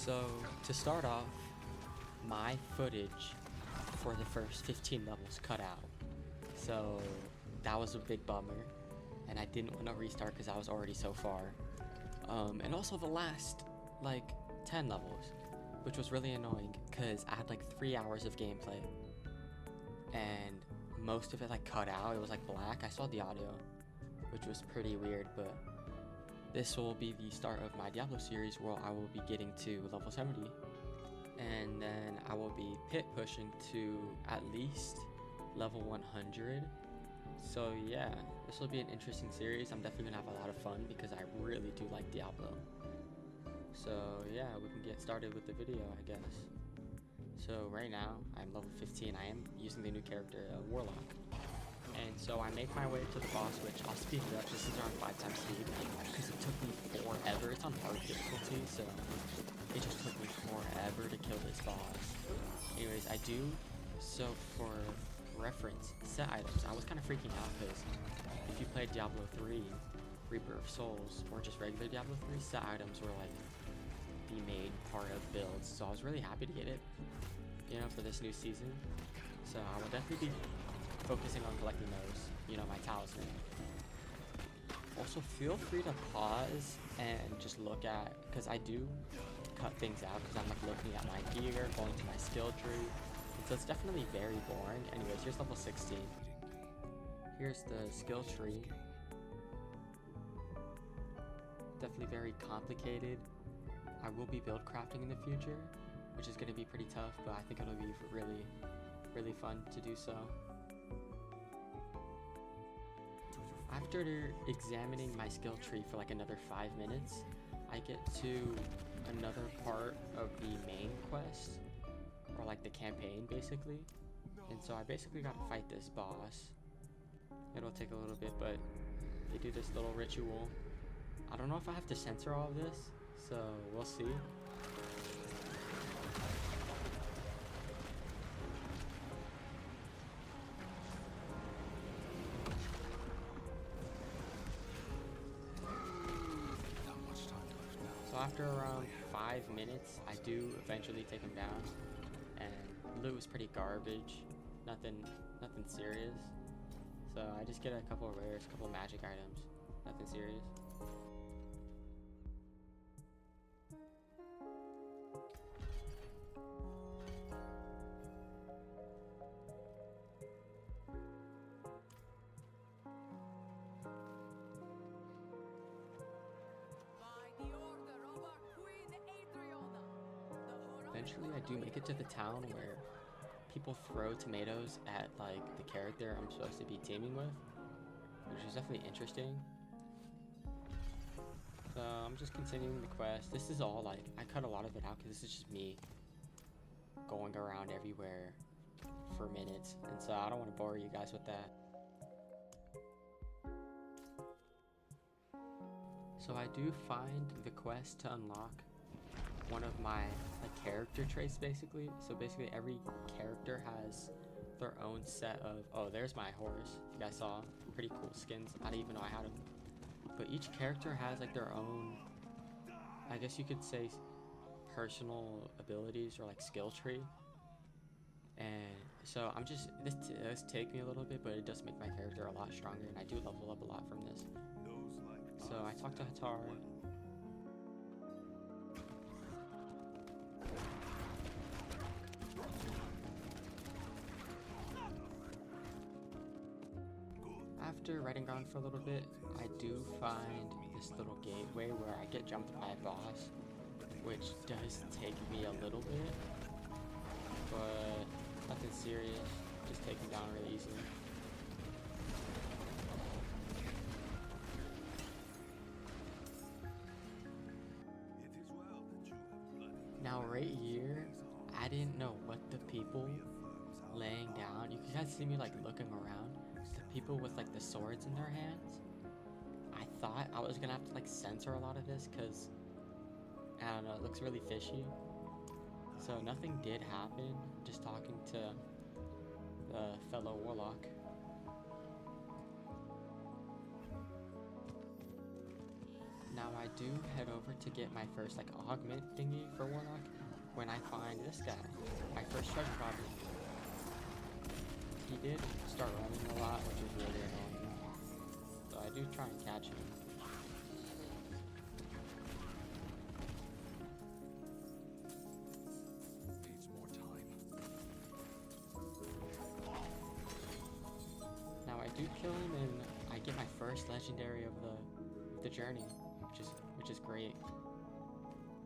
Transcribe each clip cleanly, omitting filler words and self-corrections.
So, to start off, my footage for the first 15 levels cut out. So, that was a big bummer, and I didn't want to restart because I was already so far. And also the last, 10 levels, which was really annoying because I had 3 hours of gameplay, and most of it cut out. It was black. I saw the audio, which was pretty weird, but this will be the start of my Diablo series where I will be getting to level 70, and then I will be pit pushing to at least level 100. So yeah, this will be an interesting series. I'm definitely gonna have a lot of fun because I really do like Diablo. So yeah, we can get started with the video, I guess. So right now, I'm level 15. I am using the new character, Warlock. And so I make my way to the boss, which I'll speed it up. This is around 5 times speed because it took me forever. It's on hard difficulty, so it just took me forever to kill this boss. Anyways, I do, so for reference, set items. I was kind of freaking out because if you played Diablo 3, Reaper of Souls, or just regular Diablo 3, set items were the main part of builds. So I was really happy to get it, for this new season. So I will definitely be focusing on collecting those, my talisman. Also, feel free to pause and just look at, because I do cut things out because I'm looking at my gear, going to my skill tree, and so it's definitely very boring. Anyways, here's level 16. Here's the skill tree. Definitely very complicated. I will be build crafting in the future, which is going to be pretty tough, but I think it'll be really, really fun to do so. After examining my skill tree for another 5 minutes, I get to another part of the main quest, or the campaign basically. And so I basically gotta fight this boss. It'll take a little bit, but they do this little ritual. I don't know if I have to censor all of this, so we'll see. So after around 5 minutes, I do eventually take him down, and loot was pretty garbage, nothing serious. So I just get a couple of rares, a couple of magic items, nothing serious. Eventually I do make it to the town where people throw tomatoes at the character I'm supposed to be teaming with, which is definitely interesting. So I'm just continuing the quest. This is all I cut a lot of it out because this is just me going around everywhere for minutes, and so I don't want to bore you guys with that. So I do find the quest to unlock one of my character traits basically. So basically every character has their own set of, oh, there's my horse. If you guys saw, pretty cool skins. I didn't even know I had them. But each character has their own, I guess you could say, personal abilities or skill tree. And so I'm just, this does take me a little bit, but it does make my character a lot stronger, and I do level up a lot from this. So I talked to Hatar. After riding around for a little bit, I do find this little gateway where I get jumped by a boss, which does take me a little bit, but nothing serious, just take me down really easily. Now right here, I didn't know what the people laying down, you can guys see me looking around, the people with the swords in their hands. I thought I was gonna have to censor a lot of this because, I don't know, it looks really fishy. So nothing did happen, just talking to the fellow warlock. Now I do head over to get my first like augment thingy for Warlock when I find this guy, my first treasure goblin. He did start running a lot, which is really annoying. So I do try and catch him. Needs more time. Now I do kill him and I get my first legendary of the journey, which is great.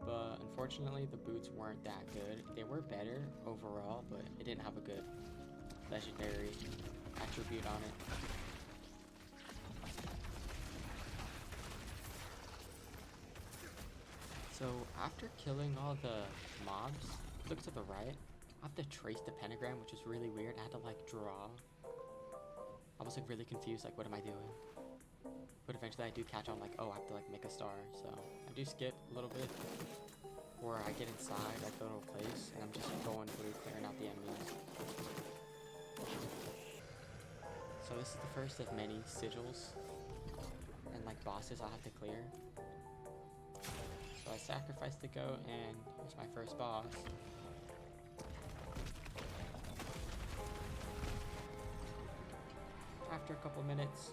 But unfortunately the boots weren't that good. They were better overall, but it didn't have a good legendary attribute on it. So after killing all the mobs, look to the right, I have to trace the pentagram, which is really weird. I had to like draw. I was like really confused, like what am I doing? But eventually I do catch on like, oh, I have to like make a star. So I do skip a little bit, or I get inside like the little place and I'm just going through clearing out the enemies. So this is the first of many sigils and like bosses I'll have to clear. So I sacrificed the goat and here's my first boss. After a couple minutes,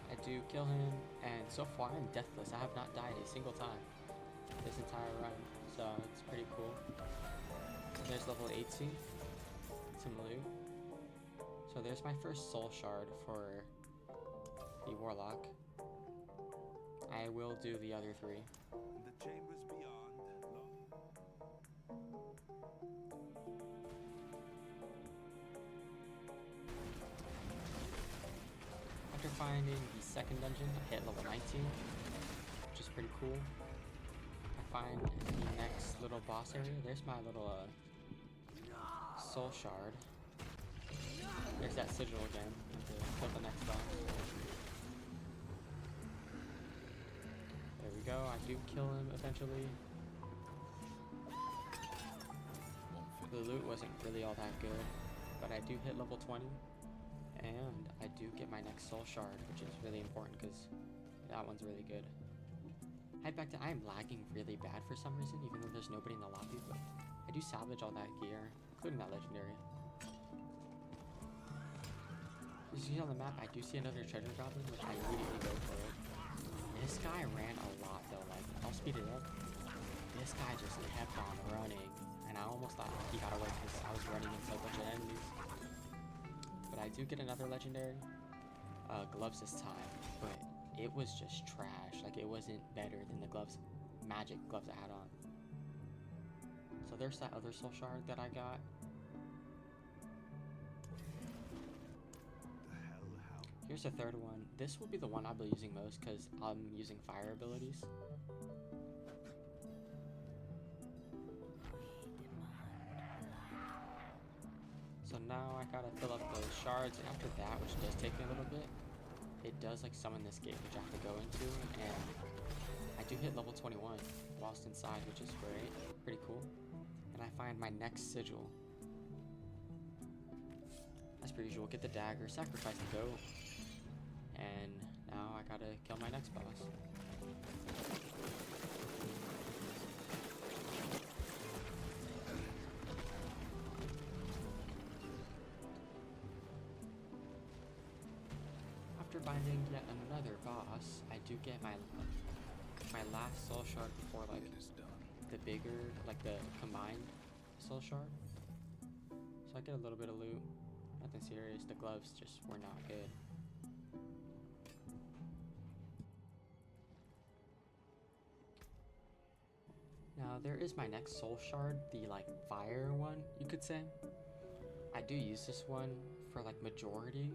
I do kill him, and so far I'm deathless. I have not died a single time this entire run, so it's pretty cool. There's level 18, some loot. So there's my first soul shard for the Warlock. I will do the other 3. The chambers beyond. After finding the second dungeon, I hit level 19, which is pretty cool. I find the next little boss area. There's my little soul shard. There's that sigil again to kill the next boss. There we go, I do kill him eventually. The loot wasn't really all that good, but I do hit level 20. And I do get my next soul shard, which is really important because that one's really good. Head back to, I am lagging really bad for some reason, even though there's nobody in the lobby, but I do salvage all that gear, including that legendary. As you see on the map, I do see another treasure goblin, which I immediately go for it. This guy ran a lot though, like, I'll speed it up. This guy just kept on running, and I almost thought he got away because I was running into a bunch of enemies. But I do get another legendary gloves this time, but it was just trash. Like, it wasn't better than the gloves, magic gloves I had on. So there's that other soul shard that I got. Here's the third one. This will be the one I'll be using most because I'm using fire abilities. So now I gotta fill up those shards. After that, which does take me a little bit, it does like summon this gate, which I have to go into, and I do hit level 21 whilst inside, which is great, pretty cool. And I find my next sigil. As per usual, get the dagger, sacrifice the goat, and now I gotta kill my next boss. After binding yet another boss, I do get my last soul shard before like the bigger, like the combined soul shard. So I get a little bit of loot, nothing serious. The gloves just were not good. Now there is my next soul shard, the like fire one, you could say. I do use this one for like majority,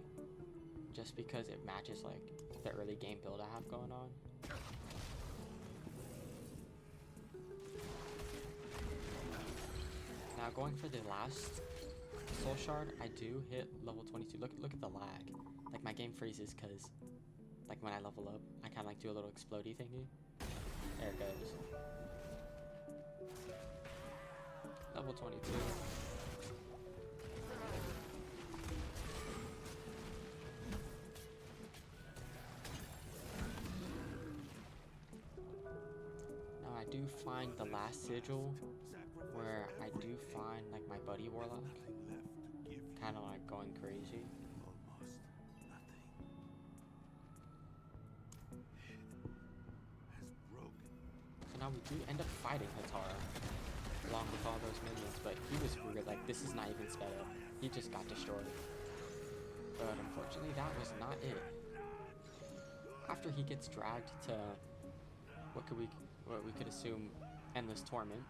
just because it matches like the early game build I have going on. Now going for the last soul shard, I do hit level 22. Look at the lag. Like my game freezes because like when I level up, I kind of like do a little explodey thingy. There it goes. Level 22. do find the last sigil where I do find like my buddy Warlock kind of like going crazy. So now we do end up fighting Hatara along with all those minions, but he was weird, like this is not even sped up. He just got destroyed. But unfortunately that was not it. After he gets dragged to what we could assume endless torment.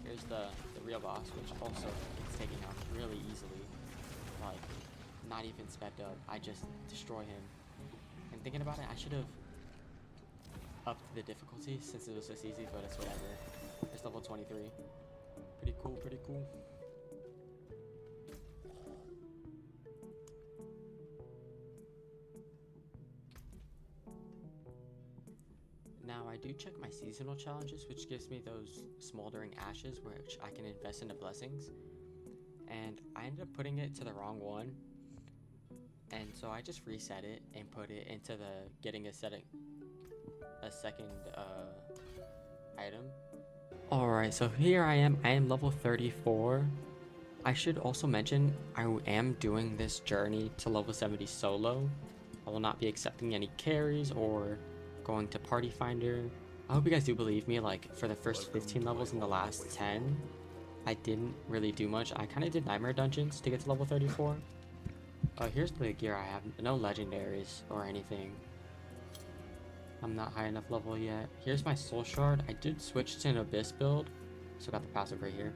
Here's the real boss, which also gets taken out really easily. Like, not even sped up. I just destroy him. And thinking about it, I should have upped the difficulty since it was this easy, but it's whatever. It's level 23. Pretty cool, pretty cool. Now I do check my seasonal challenges, which gives me those smoldering ashes which I can invest into blessings, and I ended up putting it to the wrong one, and so I just reset it and put it into the getting a second item. Alright, so here I am level 34. I should also mention I am doing this journey to level 70 solo. I will not be accepting any carries or going to party finder. I hope you guys do believe me. Like for the first 15 levels and the last 10, I didn't really do much. I kind of did nightmare dungeons to get to level 34. Here's the gear I have. No legendaries or anything. I'm not high enough level yet. Here's my soul shard. I did switch to an abyss build, so got the passive right here.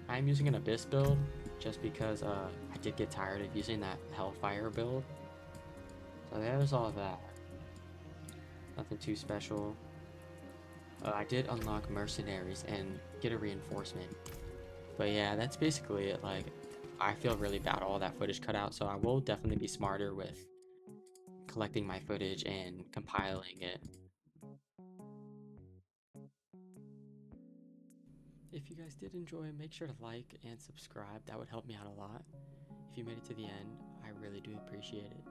I'm using an abyss build just because I did get tired of using that hellfire build. So there's all of that. Nothing too special. I did unlock mercenaries and get a reinforcement. But yeah, that's basically it. Like, I feel really bad all that footage cut out, so I will definitely be smarter with collecting my footage and compiling it. If you guys did enjoy, make sure to like and subscribe. That would help me out a lot. If you made it to the end, I really do appreciate it.